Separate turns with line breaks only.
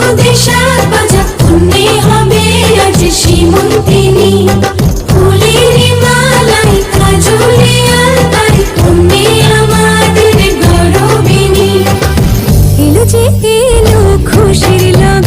দুধে শাক ভাজা পুণ্যে হবে আজ সীমন্তিনী। ফুলের মালাই কাজলে আলতায় পুণ্যে আমাদের গরবিনী। এলো যে এলো খুশির লগন